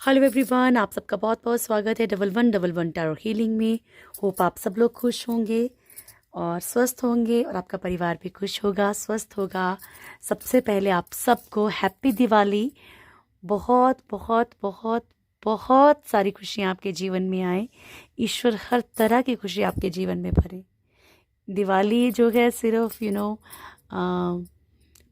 Hello everyone, आप सबका बहुत बहुत स्वागत है डबल वन टैरो हीलिंग में। होप आप सब लोग खुश होंगे और स्वस्थ होंगे और आपका परिवार भी खुश होगा, स्वस्थ होगा। सबसे पहले आप सबको हैप्पी दिवाली। बहुत बहुत बहुत बहुत सारी खुशियाँ आपके जीवन में आए। ईश्वर हर तरह की खुशी आपके जीवन में भरे। दिवाली जो है सिर्फ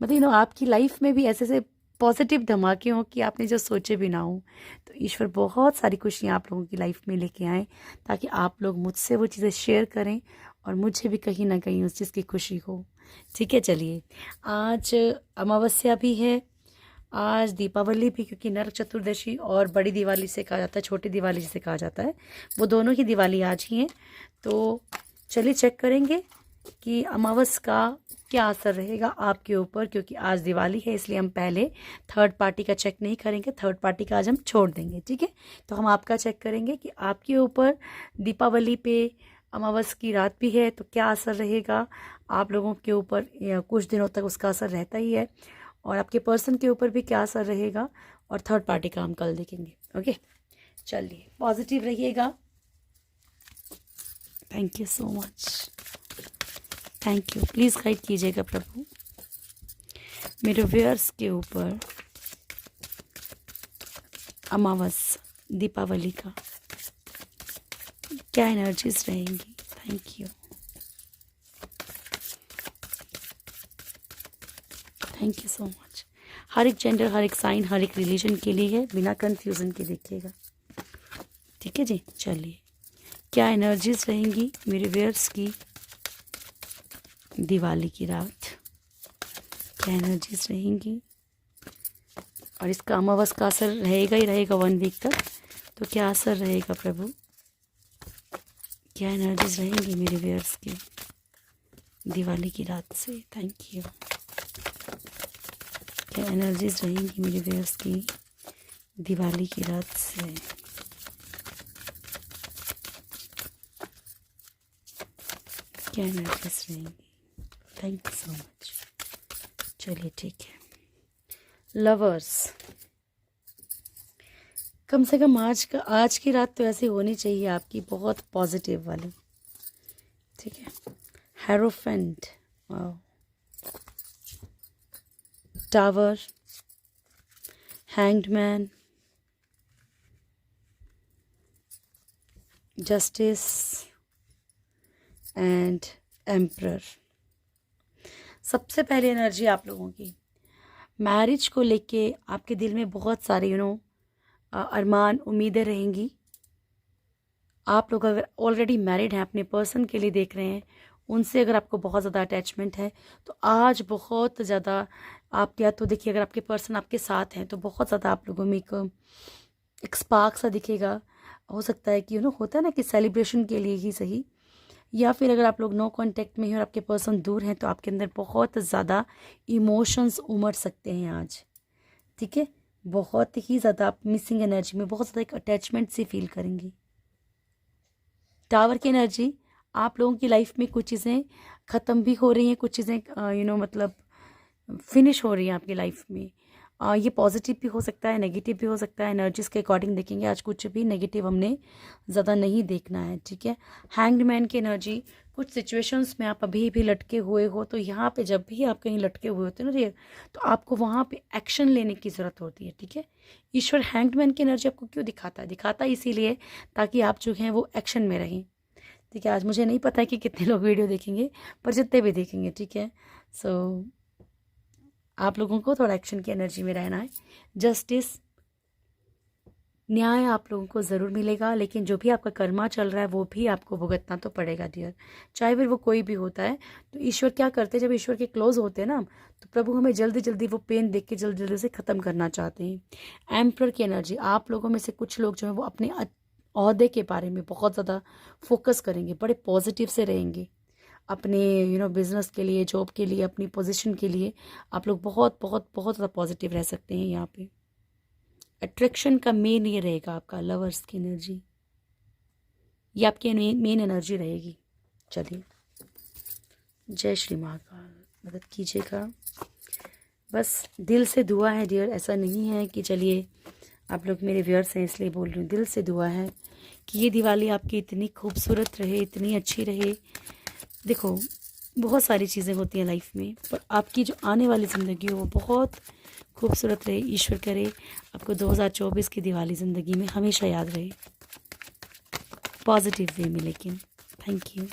मतलब आपकी लाइफ में भी ऐसे ऐसे पॉजिटिव धमाके हों कि आपने जो सोचे भी ना हो। तो ईश्वर बहुत सारी खुशियाँ आप लोगों की लाइफ में लेके आए, ताकि आप लोग मुझसे वो चीज़ें शेयर करें और मुझे भी कहीं ना कहीं उस चीज़ की खुशी हो। ठीक है, चलिए। आज अमावस्या भी है, आज दीपावली भी, क्योंकि नरक चतुर्दशी और बड़ी दिवाली से कहा जाता है, छोटी दिवाली से कहा जाता है, वो दोनों ही दिवाली आज ही हैं। तो चलिए चेक करेंगे कि अमावस का क्या असर रहेगा आपके ऊपर। क्योंकि आज दिवाली है, इसलिए हम पहले थर्ड पार्टी का चेक नहीं करेंगे, थर्ड पार्टी का आज हम छोड़ देंगे। ठीक है, तो हम आपका चेक करेंगे कि आपके ऊपर दीपावली पे अमावस की रात भी है तो क्या असर रहेगा आप लोगों के ऊपर। कुछ दिनों तक उसका असर रहता ही है, और आपके पर्सन के ऊपर भी क्या असर रहेगा, और थर्ड पार्टी का हम कल देखेंगे। ओके, चलिए, पॉजिटिव रहिएगा। Thank you so much, thank you. Please guide कीजिएगा प्रभु मेरे व्यूअर्स के ऊपर अमावस दीपावली का क्या एनर्जीज रहेंगी। Thank you, thank you so much. हर एक जेंडर, हर एक साइन, हर एक रिलीजन के लिए है, बिना कंफ्यूजन के देखिएगा। ठीक है जी, चलिए। क्या एनर्जीज रहेंगी मेरे व्यूअर्स की दिवाली की रात, क्या एनर्जीज रहेंगी, और इसका अमावस का असर रहेगा ही रहेगा 1 वीक तक, तो क्या असर रहेगा प्रभु, क्या एनर्जीज रहेंगी मेरे व्यूअर्स की दिवाली की रात से। Thank you. क्या एनर्जीज रहेंगी मेरे व्यूअर्स की दिवाली की रात से। क्या एनर्जीज रहेंगी। Thank you so much. चलिए, ठीक है। लवर्स, कम से कम आज की रात तो ऐसी होनी चाहिए आपकी, बहुत पॉजिटिव वाली। ठीक है। Hierophant, tower, hanged man, justice and emperor. सबसे पहले एनर्जी आप लोगों की मैरिज को लेके आपके दिल में बहुत सारे अरमान, उम्मीदें रहेंगी। आप लोग अगर ऑलरेडी मैरिड हैं, अपने पर्सन के लिए देख रहे हैं, उनसे अगर आपको बहुत ज़्यादा अटैचमेंट है तो आज बहुत ज़्यादा आप, या तो देखिए अगर आपके पर्सन आपके साथ हैं तो बहुत ज़्यादा आप लोगों में एक स्पार्क सा दिखेगा। हो सकता है कि होता है ना कि सेलिब्रेशन के लिए ही सही, या फिर अगर आप लोग नो कांटेक्ट में हैं और आपके पर्सन दूर हैं तो आपके अंदर बहुत ज़्यादा इमोशंस उमड़ सकते हैं आज। ठीक है, बहुत ही ज़्यादा आप मिसिंग एनर्जी में बहुत ज़्यादा एक अटैचमेंट सी फील करेंगी। टावर की एनर्जी, आप लोगों की लाइफ में कुछ चीज़ें ख़त्म भी हो रही हैं, कुछ चीज़ें मतलब फिनिश हो रही हैं आपकी लाइफ में। ये पॉजिटिव भी हो सकता है, नेगेटिव भी हो सकता है। एनर्जीज के अकॉर्डिंग देखेंगे, आज कुछ भी नेगेटिव हमने ज़्यादा नहीं देखना है। ठीक है। हैंग्ड मैन की एनर्जी, कुछ सिचुएशंस में आप अभी भी लटके हुए हो, तो यहाँ पे जब भी आप कहीं लटके हुए होते हैं ना, तो आपको वहाँ पे एक्शन लेने की ज़रूरत होती है। ठीक है। ईश्वर हैंग्ड मैन की एनर्जी आपको क्यों दिखाता है? दिखाता है इसीलिए ताकि आप जो हैं वो एक्शन में रहें। ठीक है। आज मुझे नहीं पता है कि कितने लोग वीडियो देखेंगे, पर जितने भी देखेंगे, ठीक है, सो आप लोगों को थोड़ा एक्शन की एनर्जी में रहना है। जस्टिस, न्याय आप लोगों को ज़रूर मिलेगा, लेकिन जो भी आपका कर्मा चल रहा है वो भी आपको भुगतना तो पड़ेगा डियर, चाहे फिर वो कोई भी होता है। तो ईश्वर क्या करते हैं, जब ईश्वर के क्लोज होते हैं ना, तो प्रभु हमें जल्दी जल्दी वो पेन देख के जल्दी जल्दी से ख़त्म करना चाहते हैं। एम्परर की एनर्जी, आप लोगों में से कुछ लोग जो हैं वो अपने ओहदे के बारे में बहुत ज़्यादा फोकस करेंगे, बड़े पॉजिटिव से रहेंगे अपने बिजनेस के लिए, जॉब के लिए, अपनी पोजीशन के लिए। आप लोग बहुत बहुत बहुत ज़्यादा पॉजिटिव रह सकते हैं यहाँ पे। अट्रैक्शन का मेन ये रहेगा आपका लवर्स की एनर्जी, ये आपकी मेन एनर्जी रहेगी। चलिए, जय श्री महाकाल, मदद कीजिएगा। बस दिल से दुआ है डियर, ऐसा नहीं है कि चलिए आप लोग मेरे व्यूअर्स हैं इसलिए बोल रही हूँ। दिल से दुआ है कि ये दिवाली आपकी इतनी खूबसूरत रहे, इतनी अच्छी रहे। देखो, बहुत सारी चीज़ें होती हैं लाइफ में, पर आपकी जो आने वाली ज़िंदगी हो वो बहुत खूबसूरत रहे। ईश्वर करे आपको 2024 की दिवाली ज़िंदगी में हमेशा याद रहे, पॉजिटिव वे में। लेकिन थैंक यू।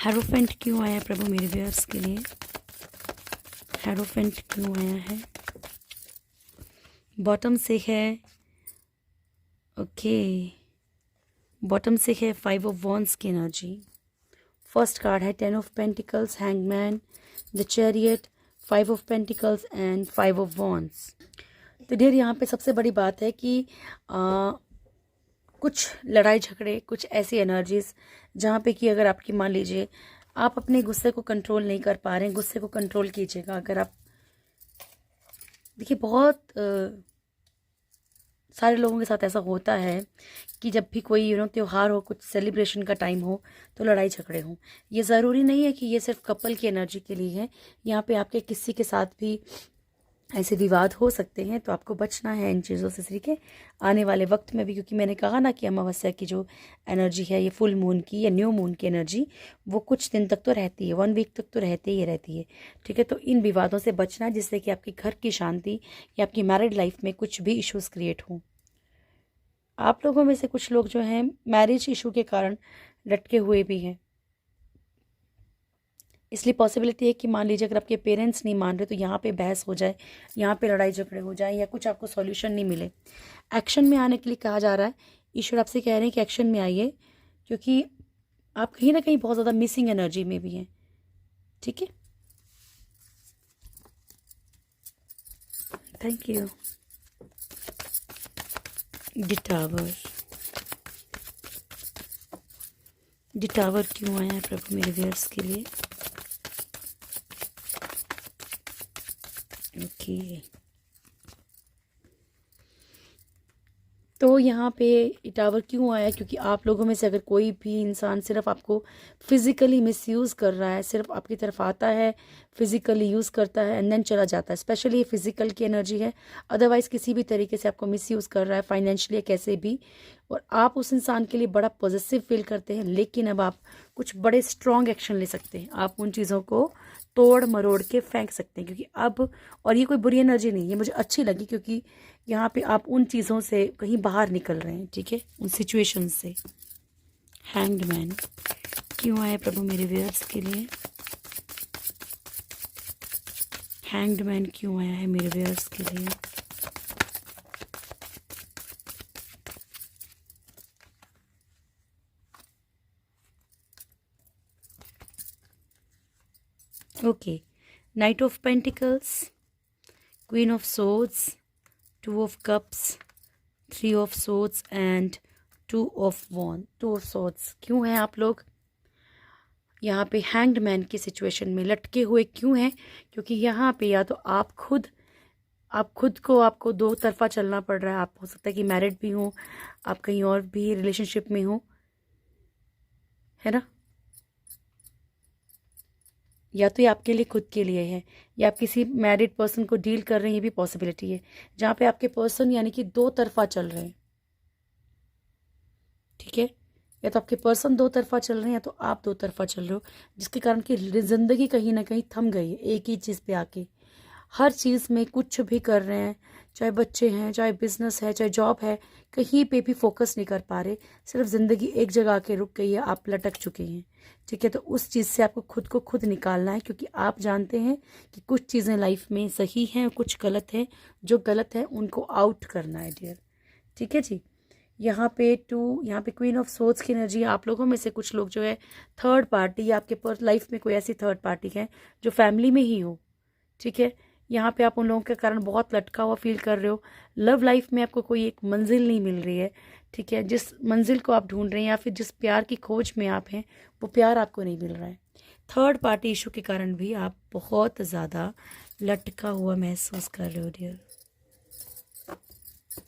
हेरोफेंट क्यों आया प्रभु मेरे व्यूअर्स के लिए? हेरोफेंट क्यों आया है? बॉटम से है, ओके, बॉटम से है 5 ऑफ वॉन्ड्स की एनर्जी। फर्स्ट कार्ड है 10 of pentacles, hangman, the chariot, 5 of pentacles and 5 of wands. तो डियर, यहाँ पे सबसे बड़ी बात है कि कुछ लड़ाई झगड़े, कुछ ऐसी एनर्जीज जहाँ पे कि अगर आपकी, मान लीजिए आप अपने गुस्से को कंट्रोल नहीं कर पा रहे हैं, गुस्से को कंट्रोल कीजिएगा। अगर आप देखिए, बहुत सारे लोगों के साथ ऐसा होता है कि जब भी कोई त्यौहार हो, कुछ सेलिब्रेशन का टाइम हो, तो लड़ाई झगड़े हों। ये ज़रूरी नहीं है कि ये सिर्फ कपल की एनर्जी के लिए है। यहाँ पे आपके किसी के साथ भी ऐसे विवाद हो सकते हैं, तो आपको बचना है इन चीज़ों से सीखे आने वाले वक्त में भी। क्योंकि मैंने कहा ना कि अमावस्या की जो एनर्जी है, ये फुल मून की या न्यू मून की एनर्जी, वो कुछ दिन तक तो रहती है, 1 वीक तक तो रहती है। ठीक है, तो इन विवादों से बचना, जिससे कि आपके घर की शांति या आपकी मैरिड लाइफ में कुछ भी इश्यूज क्रिएट हों। आप लोगों में से कुछ लोग जो हैं मैरिज इशू के कारण लटके हुए भी हैं। इसलिए पॉसिबिलिटी है कि मान लीजिए अगर आपके पेरेंट्स नहीं मान रहे, तो यहाँ पे बहस हो जाए, यहाँ पे लड़ाई झगड़े हो जाए, या कुछ आपको सॉल्यूशन नहीं मिले। एक्शन में आने के लिए कहा जा रहा है, ईश्वर आपसे कह रहे हैं कि एक्शन में आइए, क्योंकि आप कहीं ना कहीं बहुत ज़्यादा मिसिंग एनर्जी में भी हैं। ठीक है, थैंक यू। द टावर क्यों आया है प्रभु मेरे व्यूअर्स के लिए? ओके, तो यहाँ पे टावर क्यों आया? क्योंकि आप लोगों में से अगर कोई भी इंसान सिर्फ आपको फिजिकली मिसयूज़ कर रहा है, सिर्फ आपकी तरफ आता है, फिजिकली यूज़ करता है एंड देन चला जाता है, स्पेशली ये फिजिकल की एनर्जी है। अदरवाइज़ किसी भी तरीके से आपको मिसयूज़ कर रहा है, फाइनेंशियली कैसे भी, और आप उस इंसान के लिए बड़ा पॉजिटिव फील करते हैं। लेकिन अब आप कुछ बड़े स्ट्रॉन्ग एक्शन ले सकते हैं। आप उन चीज़ों को तोड़ मरोड़ के फेंक सकते हैं, क्योंकि अब, और ये कोई बुरी एनर्जी नहीं, ये मुझे अच्छी लगी, क्योंकि यहाँ पे आप उन चीज़ों से कहीं बाहर निकल रहे हैं। ठीक है, उन सिचुएशन से। हैंग्ड मैन क्यों आए प्रभु मेरे व्यूअर्स के लिए? हैंग्ड मैन क्यों आया है मेरे व्यूअर्स के लिए? Okay, night of pentacles, queen of swords, 2 of cups, 3 of swords and 2 of swords. क्यों हैं आप लोग यहाँ पे हैंग्ड मैन की सिचुएशन में लटके हुए? क्यों हैं? क्योंकि यहाँ पे या तो आप खुद को, आपको दो तरफा चलना पड़ रहा है। आप, हो सकता है कि मैरिड भी हो, आप कहीं और भी रिलेशनशिप में हो, है ना, या तो ये आपके लिए खुद के लिए है, या आप किसी मैरिड पर्सन को डील कर रहे हैं, ये भी पॉसिबिलिटी है, जहाँ पे आपके पर्सन यानी कि दो तरफा चल रहे हैं। ठीक है, या तो आपके पर्सन दो तरफा चल रहे हैं, या तो आप दो तरफा चल रहे हो, जिसके कारण कि ज़िंदगी कहीं ना कहीं थम गई है एक ही चीज़ पे आके। हर चीज़ में कुछ भी कर रहे हैं, चाहे बच्चे हैं, चाहे बिजनेस है, चाहे जॉब है, कहीं पे भी फोकस नहीं कर पा रहे। सिर्फ ज़िंदगी एक जगह आके रुक गई है, आप लटक चुके हैं। ठीक है, तो उस चीज़ से आपको खुद को खुद निकालना है, क्योंकि आप जानते हैं कि कुछ चीज़ें लाइफ में सही हैं, कुछ गलत हैं। जो गलत है उनको आउट करना है डियर। ठीक है जी। यहाँ पे क्वीन ऑफ सोर्ड्स की एनर्जी। आप लोगों में से कुछ लोग जो है थर्ड पार्टी, या आपके लाइफ में कोई ऐसी थर्ड पार्टी है जो फैमिली में ही हो। ठीक है, यहाँ पे आप उन लोगों के कारण बहुत लटका हुआ फील कर रहे हो। लव लाइफ में आपको कोई एक मंजिल नहीं मिल रही है। ठीक है, जिस मंजिल को आप ढूंढ रहे हैं या फिर जिस प्यार की खोज में आप हैं, वो प्यार आपको नहीं मिल रहा है। थर्ड पार्टी इशू के कारण भी आप बहुत ज़्यादा लटका हुआ महसूस कर रहे हो dear.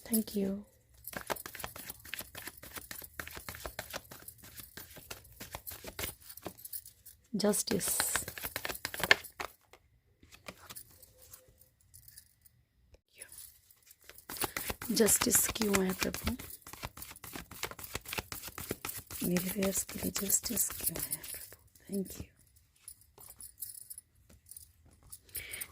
Thank you. Justice, justice क्यों है प्रभु मेरे व्यूअर्स के लिए? जस्टिस क्यों है प्रभु? Thank you.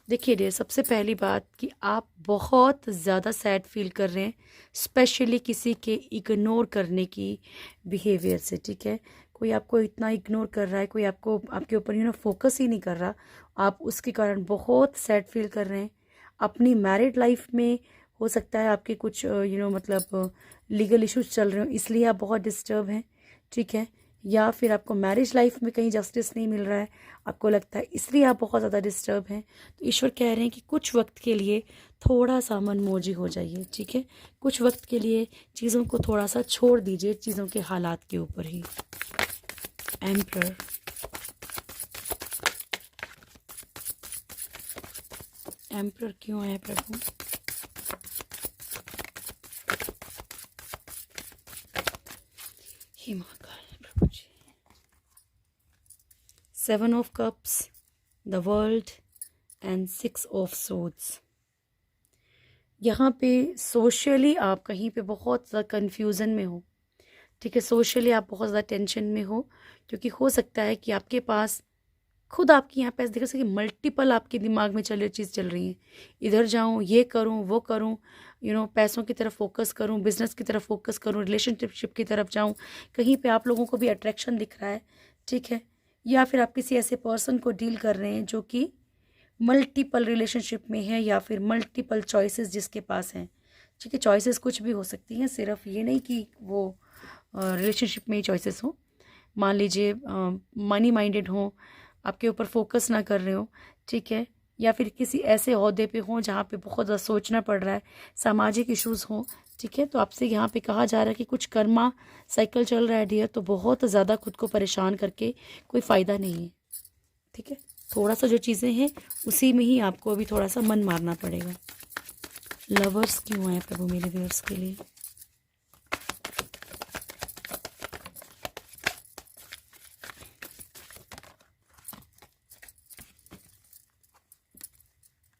देखिए डियर, सबसे पहली बात कि आप बहुत ज़्यादा सैड फील कर रहे हैं, स्पेशली किसी के इग्नोर करने की बिहेवियर से, ठीक है। कोई आपको इतना इग्नोर कर रहा है, कोई आपको आपके ऊपर फोकस ही नहीं कर रहा, आप उसके कारण बहुत सैड फील कर रहे हैं। अपनी मैरिड लाइफ में हो सकता है आपके कुछ मतलब लीगल इश्यूज चल रहे हो, इसलिए आप बहुत डिस्टर्ब हैं, ठीक है। या फिर आपको मैरिज लाइफ में कहीं जस्टिस नहीं मिल रहा है, आपको लगता है, इसलिए आप बहुत ज़्यादा डिस्टर्ब हैं। तो ईश्वर कह रहे हैं कि कुछ वक्त के लिए थोड़ा सा मनमौजी हो जाइए, ठीक है। कुछ वक्त के लिए चीज़ों को थोड़ा सा छोड़ दीजिए, चीज़ों के हालात के ऊपर ही। एम्परर, एम्परर क्यों है प्रभु? हे महाकाल प्रभु जी। 7 of cups, the world and 6 of swords. यहाँ पे सोशली आप कहीं पे बहुत ज़्यादा कन्फ्यूज़न में हो, ठीक है। सोशली आप बहुत ज़्यादा टेंशन में हो, क्योंकि हो सकता है कि आपके पास खुद आपकी यहाँ पे ऐसे देखो कि मल्टीपल आपके दिमाग में चीज़ चल रही है। इधर जाऊँ, ये करूँ, वो करूँ, पैसों की तरफ फोकस करूँ, बिजनेस की तरफ फोकस करूँ, रिलेशनशिप की तरफ जाऊँ। कहीं पे आप लोगों को भी अट्रैक्शन दिख रहा है, ठीक है। या फिर आप किसी ऐसे पर्सन को डील कर रहे हैं जो कि मल्टीपल रिलेशनशिप में है, या फिर मल्टीपल चॉइसेस जिसके पास हैं, ठीक है। चॉइसेस कुछ भी हो सकती हैं, सिर्फ ये नहीं कि वो रिलेशनशिप में ही चॉइसेस हो। मान लीजिए मनी माइंडेड हो, आपके ऊपर फोकस ना कर रहे हो, ठीक है। या फिर किसी ऐसे ओहदे पे हो जहाँ पे बहुत ज़्यादा सोचना पड़ रहा है, सामाजिक इश्यूज़ हो, ठीक है। तो आपसे यहाँ पे कहा जा रहा है कि कुछ कर्मा साइकिल चल रहा है डियर, तो बहुत ज़्यादा खुद को परेशान करके कोई फ़ायदा नहीं है, ठीक है। थोड़ा सा जो चीज़ें हैं उसी में ही आपको अभी थोड़ा सा मन मारना पड़ेगा। लवर्स क्यों है प्रभु मेरे व्यूअर्स के लिए?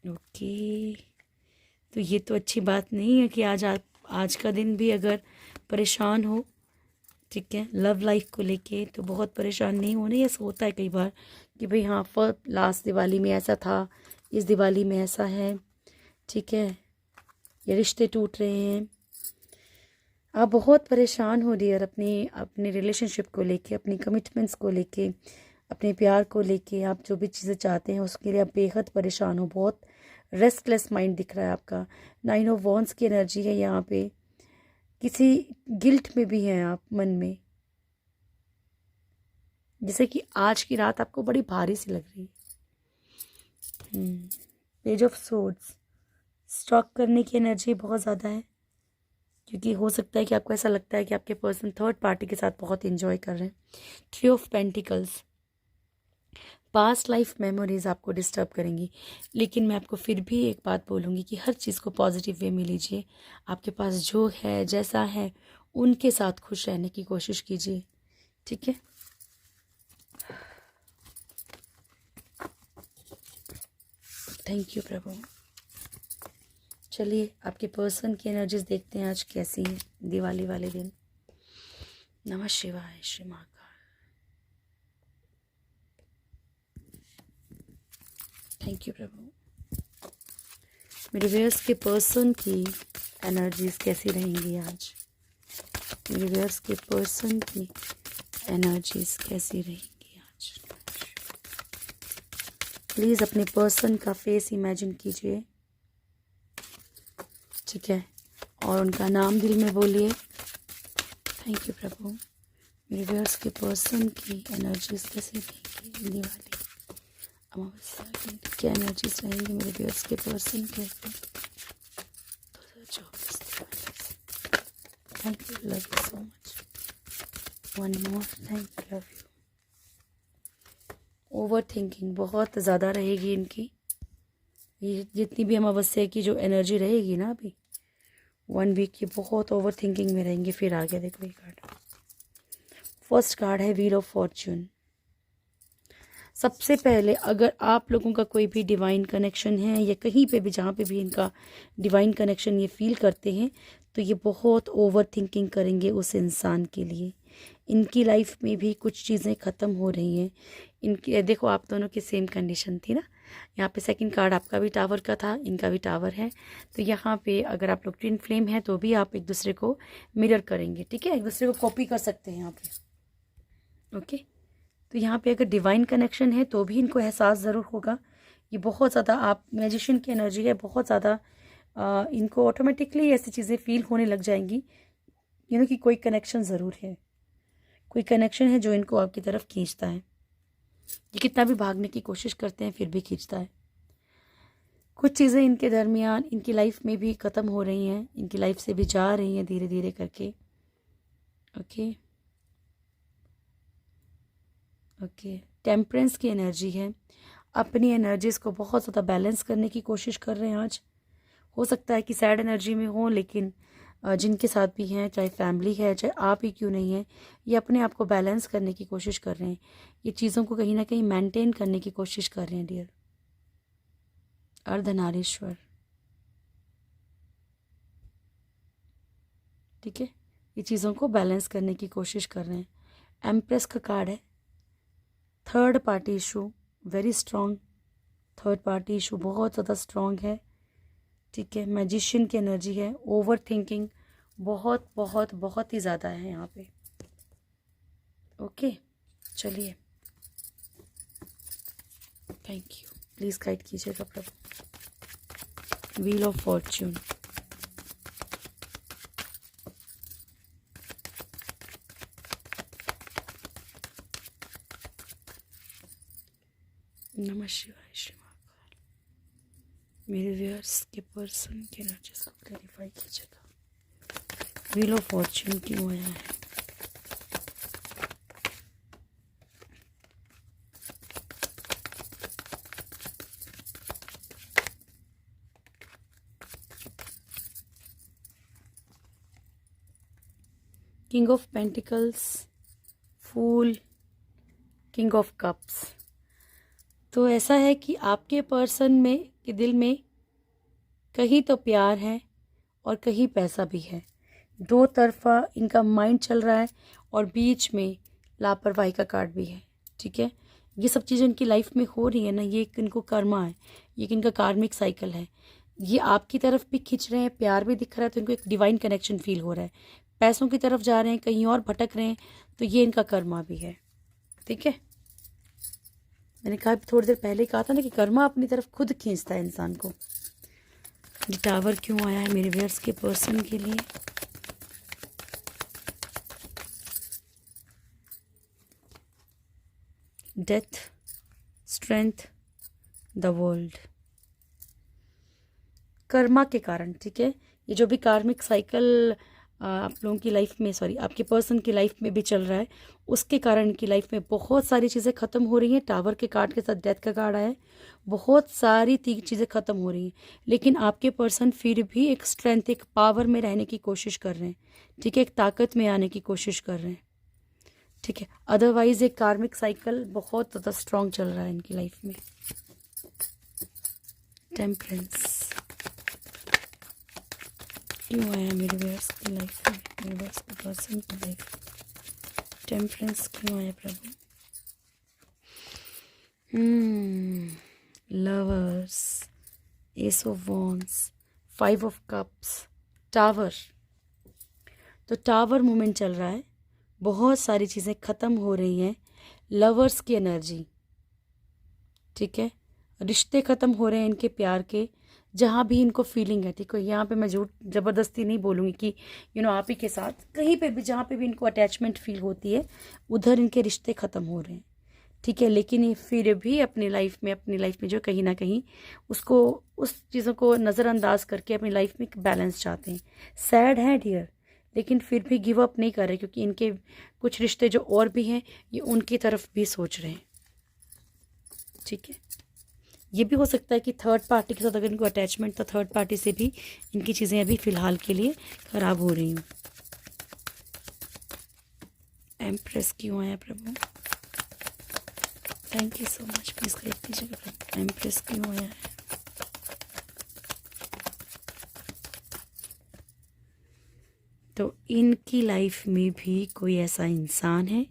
ओके, तो ये तो अच्छी बात नहीं है कि आज का दिन भी अगर परेशान हो, ठीक है, लव लाइफ को लेके, तो बहुत परेशान नहीं होना। ये होता है कई बार कि भाई हाँ, लास्ट दिवाली में ऐसा था, इस दिवाली में ऐसा है, ठीक है, ये रिश्ते टूट रहे हैं। आप बहुत परेशान हो डियर अपने रिलेशनशिप को लेके, अपनी कमिटमेंट्स को लेके, अपने प्यार को लेके। आप जो भी चीज़ें चाहते हैं उसके लिए आप बेहद परेशान हो, बहुत रेस्टलेस माइंड दिख रहा है आपका। 9 ऑफ वॉन्ड्स की एनर्जी है यहाँ पे। किसी गिल्ट में भी हैं आप मन में, जैसे कि आज की रात आपको बड़ी भारी सी लग रही है। पेज ऑफ सोर्ड्स, स्टॉक करने की एनर्जी बहुत ज़्यादा है, क्योंकि हो सकता है कि आपको ऐसा लगता है कि आपके पर्सन थर्ड पार्टी के साथ बहुत इंजॉय कर रहे हैं। 3 of pentacles, past life memories आपको डिस्टर्ब करेंगी, लेकिन मैं आपको फिर भी एक बात बोलूँगी कि हर चीज़ को पॉजिटिव वे में लीजिए। आपके पास जो है, जैसा है, उनके साथ खुश रहने की कोशिश कीजिए, ठीक है। थैंक यू प्रभु। चलिए आपके पर्सन की एनर्जीज देखते हैं आज कैसी है दिवाली वाले दिन। नमः शिवाय, श्री महाकाल। थैंक यू प्रभु। मेरे व्यूअर्स के पर्सन की एनर्जीज कैसी रहेंगी आज? मेरे व्यूअर्स के पर्सन की एनर्जीज कैसी रहेंगी आज? प्लीज़ अपने पर्सन का फेस इमेजिन कीजिए, ठीक है, और उनका नाम दिल में बोलिए। थैंक यू प्रभु। मेरे व्यूअर्स के पर्सन की एनर्जीज कैसी रहेंगी दिवाली अमावस्या की? क्या एनर्जीज रहेंगी मेरे व्यूअर्स के पर्सन के? 2024। Thank you, love you so much. One more, thank you, love you. Over thinking बहुत ज़्यादा रहेगी इनकी। ये जितनी भी अमावस्या की जो एनर्जी रहेगी ना अभी 1 वीक की, बहुत ओवर थिंकिंग में रहेंगे। फिर आगे देखो ये कार्ड, फर्स्ट कार्ड है व्हील ऑफ फॉर्च्यून। सबसे पहले अगर आप लोगों का कोई भी डिवाइन कनेक्शन है या कहीं पे भी जहाँ पे भी इनका डिवाइन कनेक्शन ये फील करते हैं, तो ये बहुत ओवर थिंकिंग करेंगे उस इंसान के लिए। इनकी लाइफ में भी कुछ चीज़ें ख़त्म हो रही हैं। इनकी देखो, आप दोनों की सेम कंडीशन थी ना। यहाँ पे सेकंड कार्ड आपका भी टावर का था, इनका भी टावर है। तो यहाँ पे अगर आप लोग ट्विन फ्लेम हैं तो भी आप एक दूसरे को मिरर करेंगे, ठीक है, एक दूसरे को कॉपी कर सकते हैं यहाँ पे। ओके, तो यहाँ पे अगर डिवाइन कनेक्शन है तो भी इनको एहसास ज़रूर होगा। ये बहुत ज़्यादा, आप मैजिशियन की एनर्जी है, बहुत ज़्यादा इनको ऑटोमेटिकली ऐसी चीज़ें फील होने लग जाएंगी कि कोई कनेक्शन ज़रूर है, कोई कनेक्शन है जो इनको आपकी तरफ खींचता है। ये कितना भी भागने की कोशिश करते हैं फिर भी खींचता है। कुछ चीज़ें इनके दरमियान इनकी लाइफ में भी ख़त्म हो रही हैं, इनकी लाइफ से भी जा रही हैं धीरे धीरे करके। ओके ओके, टेम्परेंस की एनर्जी है। अपनी एनर्जीज़ को बहुत ज़्यादा बैलेंस करने की कोशिश कर रहे हैं आज। हो सकता है कि सैड एनर्जी में हो, लेकिन जिनके साथ भी हैं, चाहे फैमिली है चाहे आप ही क्यों नहीं है, ये अपने आप को बैलेंस करने की कोशिश कर रहे हैं। ये चीज़ों को कहीं ना कहीं मेंटेन करने की कोशिश कर रहे हैं डियर। अर्धनारीश्वर, ठीक है, ये चीज़ों को बैलेंस करने की कोशिश कर रहे हैं। एम्प्रेस का कार्ड है। Third party issue very strong, third party issue बहुत ज़्यादा स्ट्रॉन्ग है, ठीक है। मैजिशियन की एनर्जी है। ओवर थिंकिंग बहुत बहुत बहुत ही ज़्यादा है यहाँ पे। ओके, चलिए, थैंक यू। प्लीज़ गाइड कीजिएगा प्रभु। व्हील ऑफ फॉर्च्यून, नमः शिवाय, श्री महाकाल। मेरे व्यूअर्स के पर्सन के एनर्जीज को क्लैरिफाई कीजिएगा। व्हील ऑफ फॉर्च्यून क्यों आया है? King of pentacles, fool, king of cups. तो ऐसा है कि आपके पर्सन में के दिल में कहीं तो प्यार है और कहीं पैसा भी है। दो तरफा इनका माइंड चल रहा है और बीच में लापरवाही का कार्ड भी है, ठीक है। ये सब चीज़ें इनकी लाइफ में हो रही है ना, ये इनको कर्मा है, ये इनका कार्मिक साइकिल है। ये आपकी तरफ भी खींच रहे हैं, प्यार भी दिख रहा है तो इनको एक डिवाइन कनेक्शन फील हो रहा है। पैसों की तरफ जा रहे हैं, कहीं और भटक रहे हैं, तो ये इनका कर्मा भी है, ठीक है। मैंने कहा थोड़ी देर पहले कहा था ना कि कर्मा अपनी तरफ खुद खींचता है इंसान को। ये टावर क्यों आया है मेरे व्यूअर्स के पर्सन के लिए? Death, strength, the world. Karma के कारण, ठीक है। ये जो भी कार्मिक साइकिल आप लोगों की लाइफ में, सॉरी आपके पर्सन की लाइफ में भी चल रहा है, उसके कारण की लाइफ में बहुत सारी चीज़ें ख़त्म हो रही हैं। टावर के कार्ड के साथ डेथ का कार्ड आया है। बहुत सारी चीज़ें ख़त्म हो रही हैं, लेकिन आपके पर्सन फिर भी एक स्ट्रेंथ, एक पावर में रहने की कोशिश कर रहे हैं, ठीक है, एक ताकत में आने की कोशिश कर रहे हैं, ठीक है। अदरवाइज एक कार्मिक साइकिल बहुत ज़्यादा स्ट्रॉन्ग चल रहा है इनकी लाइफ में। टेम्परेंस क्यों आया मेरे व्यूअर्स की लाइफ में, मेरे व्यूअर्स के पर्सन की लाइफ में? टेम्परेंस क्यों आया प्रभु? Lovers, ace of wands, 5 of cups, tower. तो टावर मूवमेंट चल रहा है, बहुत सारी चीज़ें ख़त्म हो रही हैं। लवर्स की एनर्जी, ठीक है, रिश्ते ख़त्म हो रहे हैं इनके प्यार के, जहाँ भी इनको फीलिंग है, ठीक है। यहाँ पे मैं झूठ ज़बरदस्ती नहीं बोलूँगी कि आप ही के साथ, कहीं पे भी जहाँ पे भी इनको अटैचमेंट फील होती है उधर इनके रिश्ते ख़त्म हो रहे हैं, ठीक है। लेकिन ये फिर भी अपनी लाइफ में जो कहीं ना कहीं उसको, उस चीज़ों को नज़रअंदाज करके अपनी लाइफ में बैलेंस चाहते हैं। सैड है डियर, लेकिन फिर भी गिव अप नहीं कर रहे, क्योंकि इनके कुछ रिश्ते जो और भी हैं ये उनकी तरफ भी सोच रहे हैं, ठीक है। ये भी हो सकता है कि थर्ड पार्टी के साथ अगर इनको अटैचमेंट, तो थर्ड पार्टी से भी इनकी चीज़ें अभी फ़िलहाल के लिए ख़राब हो रही हैं। एम्प्रेस क्यों आया प्रभु? Thank you so much. Please guide कीजिएगा एम्प्रेस क्यों आया है। तो इनकी लाइफ में भी कोई ऐसा इंसान है,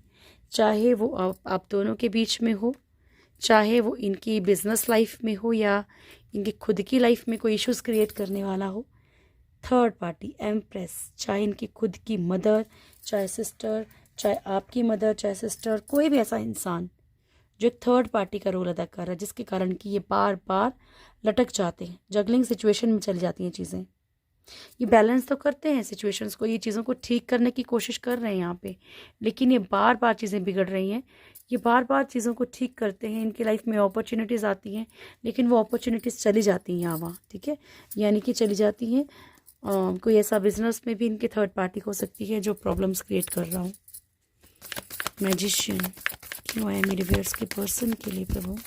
चाहे वो आप दोनों के बीच में हो, चाहे वो इनकी बिजनेस लाइफ में हो या इनकी खुद की लाइफ में कोई इश्यूज क्रिएट करने वाला हो। थर्ड पार्टी एम्प्रेस, चाहे इनकी खुद की मदर, चाहे सिस्टर, चाहे आपकी मदर, चाहे सिस्टर, कोई भी ऐसा इंसान जो एक थर्ड पार्टी का रोल अदा कर रहा है, जिसके कारण कि ये बार बार लटक जाते हैं, जगलिंग सिचुएशन में चली जाती हैं चीज़ें। ये बैलेंस तो करते हैं सिचुएशंस को, ये चीज़ों को ठीक करने की कोशिश कर रहे हैं यहाँ पे, लेकिन ये बार बार चीज़ें बिगड़ रही हैं। ये बार बार चीज़ों को ठीक करते हैं, इनकी लाइफ में अपॉर्चुनिटीज़ आती हैं, लेकिन वो अपॉर्चुनिटीज़ चली जाती हैं यहाँ वहाँ, ठीक है, यानी कि चली जाती हैं। कोई ऐसा बिजनेस में भी इनकी थर्ड पार्टी हो सकती है जो प्रॉब्लम्स क्रिएट कर रहा हूँ। मैजिशियन क्यों आया मेरे व्यूअर्स के पर्सन के लिए प्रभु।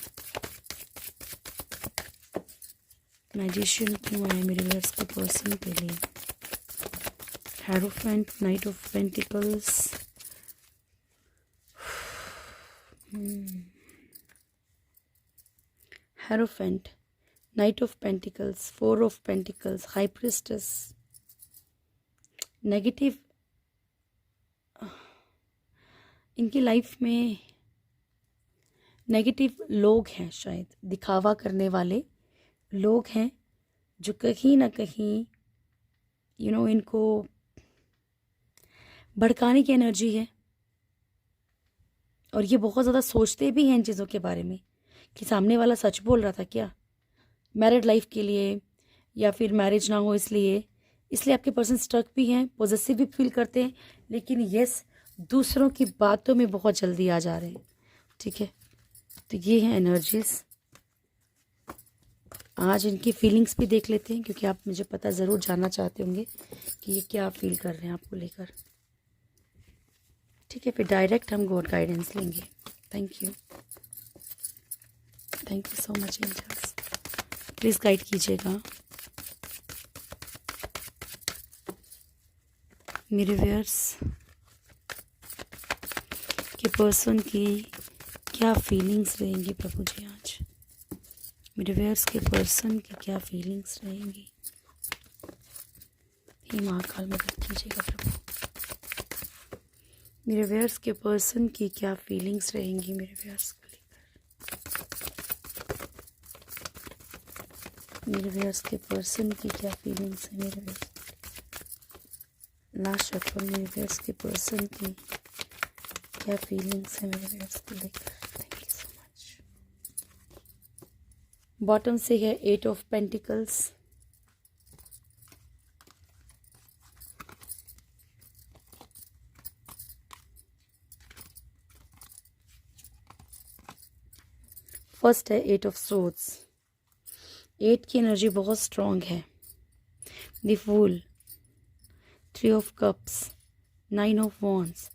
मैजिशियन क्यों आया मेरे व्यूअर्स के पर्सन के लिए। Hierophant, night of pentacles, hierophant, night of pentacles, four of pentacles, high priestess, negative. इनकी लाइफ में नेगेटिव लोग हैं, शायद दिखावा करने वाले लोग हैं जो कहीं ना कहीं इनको भड़काने की एनर्जी है। और ये बहुत ज़्यादा सोचते भी हैं इन चीज़ों के बारे में कि सामने वाला सच बोल रहा था क्या, मैरिड लाइफ के लिए या फिर मैरिज ना हो इसलिए आपके पर्सन स्टक भी हैं, पॉजिटिव भी फील करते हैं, लेकिन यस दूसरों की बातों में बहुत जल्दी आ जा रहे हैं, ठीक है। तो ये हैं एनर्जीज। आज इनकी फीलिंग्स भी देख लेते हैं, क्योंकि आप मुझे पता ज़रूर जानना चाहते होंगे कि ये क्या फील कर रहे हैं आपको लेकर, ठीक है। फिर डायरेक्ट हम गॉड गाइडेंस लेंगे। Thank you so much angels, please guide कीजिएगा मेरे व्यूअर्स के पर्सन की क्या फीलिंग्स रहेंगी प्रभु जी। आज मेरे व्यूअर्स के पर्सन की क्या फीलिंग्स रहेंगी, हे महाकाल मदद कीजिएगा प्रभु। मेरे व्यूअर्स के पर्सन की क्या फीलिंग्स रहेंगी मेरे व्यूअर्स को लेकर। मेरे व्यूअर्स के पर्सन की क्या फीलिंग्स है मेरे व्यूअर्स। लास्ट शफल मेरे व्यूअर्स के पर्सन की क्या फीलिंग्स है मेरे व्यूअर्स को लेकर। Thank you so much. Bottom से है 8 ऑफ पेंटिकल्स, फर्स्ट है 8 ऑफ सोर्ड्स। 8 की एनर्जी बहुत स्ट्रॉन्ग है। The fool, 3 of cups, 9 of wands.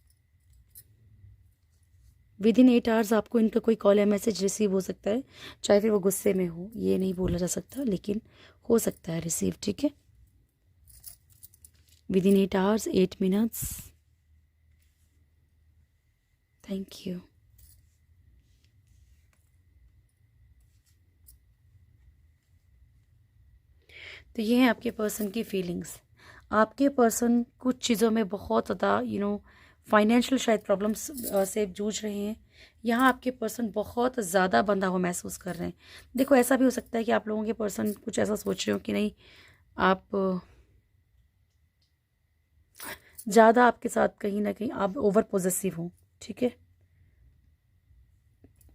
Within 8 hours आपको इनका कोई कॉल या मैसेज रिसीव हो सकता है, चाहे फिर वो गुस्से में हो, ये नहीं बोला जा सकता, लेकिन हो सकता है रिसीव, ठीक है। With in 8 hours 8 minutes. Thank you. तो ये है आपके पर्सन की फीलिंग्स। आपके पर्सन कुछ चीज़ों में बहुत ज़्यादा फाइनेंशियल शायद प्रॉब्लम्स से जूझ रहे हैं। यहाँ आपके पर्सन बहुत ज़्यादा बंधा हुआ महसूस कर रहे हैं। देखो ऐसा भी हो सकता है कि आप लोगों के पर्सन कुछ ऐसा सोच रहे हो कि नहीं आप ज़्यादा आपके साथ कहीं ना कहीं आप ओवर पॉजेसिव हो, ठीक है,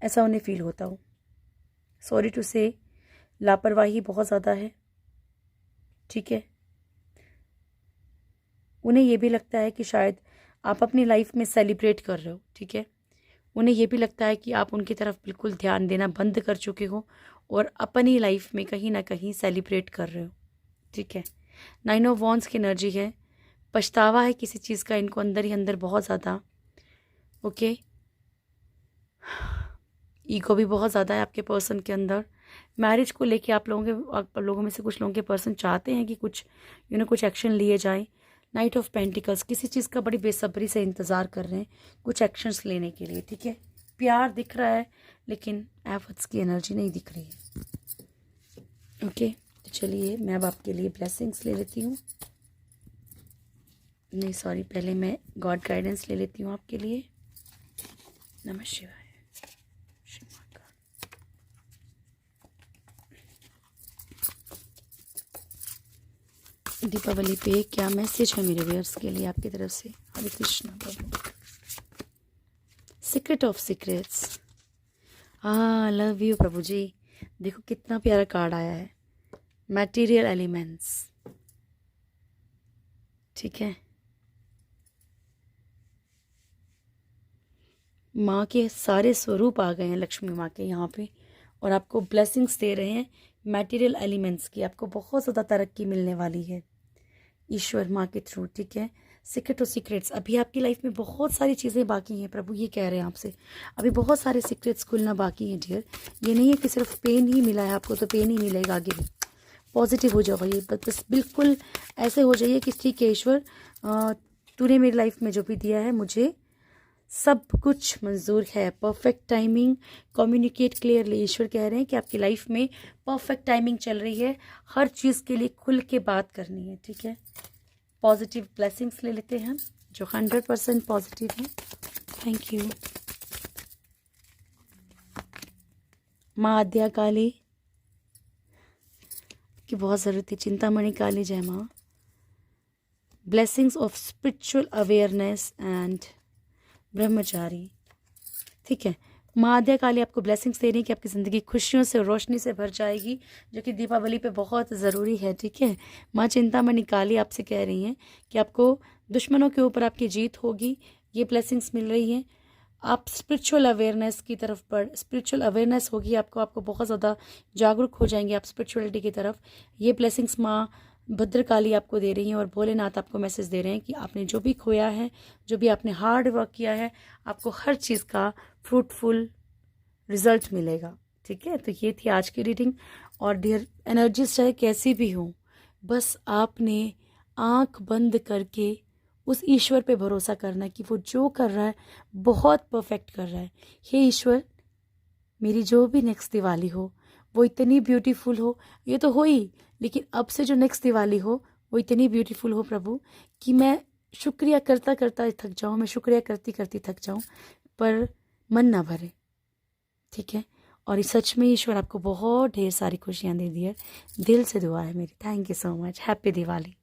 ऐसा उन्हें फील होता हो। सॉरी टू से लापरवाही बहुत ज़्यादा है, ठीक है। उन्हें ये भी लगता है कि शायद आप अपनी लाइफ में सेलिब्रेट कर रहे हो, ठीक है। उन्हें ये भी लगता है कि आप उनकी तरफ बिल्कुल ध्यान देना बंद कर चुके हो और अपनी लाइफ में कहीं ना कहीं सेलिब्रेट कर रहे हो, ठीक है। 9 ऑफ वॉन्ड्स की एनर्जी है। पछतावा है किसी चीज़ का इनको अंदर ही अंदर बहुत ज़्यादा, ओके। ईगो भी बहुत ज़्यादा है आपके पर्सन के अंदर। मैरिज को लेके आप लोगों में से कुछ लोगों के पर्सन चाहते हैं कि कुछ कुछ एक्शन लिए जाए। नाइट ऑफ पेंटिकल्स, किसी चीज़ का बड़ी बेसब्री से इंतज़ार कर रहे हैं कुछ एक्शंस लेने के लिए, ठीक है। प्यार दिख रहा है, लेकिन एफर्ट्स की एनर्जी नहीं दिख रही है। ओके, तो चलिए मैं अब आपके लिए ब्लेसिंग्स ले लेती हूँ। नहीं सॉरी, पहले मैं गॉड गाइडेंस ले लेती हूँ आपके लिए। नमः शिवाय। श्री महाकाल। दीपावली पे क्या मैसेज है मेरे व्यूअर्स के लिए आपकी तरफ से? हरे कृष्णा प्रभु। Secret of secrets. हाँ, लव यू प्रभु जी। देखो कितना प्यारा कार्ड आया है, मटेरियल एलिमेंट्स। ठीक है, माँ के सारे स्वरूप आ गए हैं लक्ष्मी माँ के यहाँ पे, और आपको ब्लेसिंग्स दे रहे हैं मटेरियल एलिमेंट्स की। आपको बहुत ज़्यादा तरक्की मिलने वाली है ईश्वर माँ के थ्रू। ठीक है, सीक्रेट और सीक्रेट्स। अभी आपकी लाइफ में बहुत सारी चीज़ें बाकी हैं, प्रभु ये कह रहे हैं आपसे। अभी बहुत सारे सीक्रेट्स खुलना बाकी हैं डियर। ये नहीं है कि सिर्फ पेन ही मिला है आपको तो पेन ही मिलेगा आगे भी। पॉजिटिव हो जाओ, ये बस बिल्कुल ऐसे हो जाइए कि ठीक है ईश्वर, तूने मेरी लाइफ में जो भी दिया है मुझे सब कुछ मंजूर है। Perfect timing, communicate clearly. ईश्वर कह रहे हैं कि आपकी लाइफ में परफेक्ट टाइमिंग चल रही है, हर चीज़ के लिए खुल के बात करनी है। ठीक है, पॉजिटिव ब्लेसिंग्स ले लेते हैं जो 100% पॉजिटिव हैं। थैंक यू माँ आद्या काली की बहुत ज़रूरत है। चिंतामणि काली जय माँ। Blessings of spiritual awareness and ब्रह्मचारी। ठीक है, माँ आद्या काली आपको ब्लेसिंग्स दे रही है कि आपकी ज़िंदगी खुशियों से रोशनी से भर जाएगी, जो कि दीपावली पे बहुत ज़रूरी है। ठीक है, माँ चिंतामणि काली आपसे कह रही हैं कि आपको दुश्मनों के ऊपर आपकी जीत होगी, ये ब्लेसिंग्स मिल रही हैं। आप स्पिरिचुअल अवेयरनेस की तरफ स्पिरिचुअल अवेयरनेस होगी आपको बहुत ज़्यादा जागरूक हो जाएंगे आप स्पिरिचुअलिटी की तरफ। ये ब्लेसिंग्स माँ भद्रकाली आपको दे रही हैं, और भोलेनाथ आपको मैसेज दे रहे हैं कि आपने जो भी खोया है, जो भी आपने हार्ड वर्क किया है, आपको हर चीज़ का फ्रूटफुल रिजल्ट मिलेगा। ठीक है, तो ये थी आज की रीडिंग। और डियर एनर्जीज चाहे कैसी भी हो, बस आपने आंख बंद करके उस ईश्वर पे भरोसा करना कि वो जो कर रहा है बहुत परफेक्ट कर रहा है। हे ईश्वर, मेरी जो भी नेक्स्ट दिवाली हो वो इतनी ब्यूटीफुल हो, ये तो हो ही, लेकिन अब से जो नेक्स्ट दिवाली हो वो इतनी ब्यूटीफुल हो प्रभु कि मैं शुक्रिया करता करता थक जाऊँ, मैं शुक्रिया करती करती थक जाऊँ, पर मन ना भरे। ठीक है, और सच में ईश्वर आपको बहुत ढेर सारी खुशियाँ दे दी है। दिल से दुआ है मेरी। Thank you so much. Happy Diwali.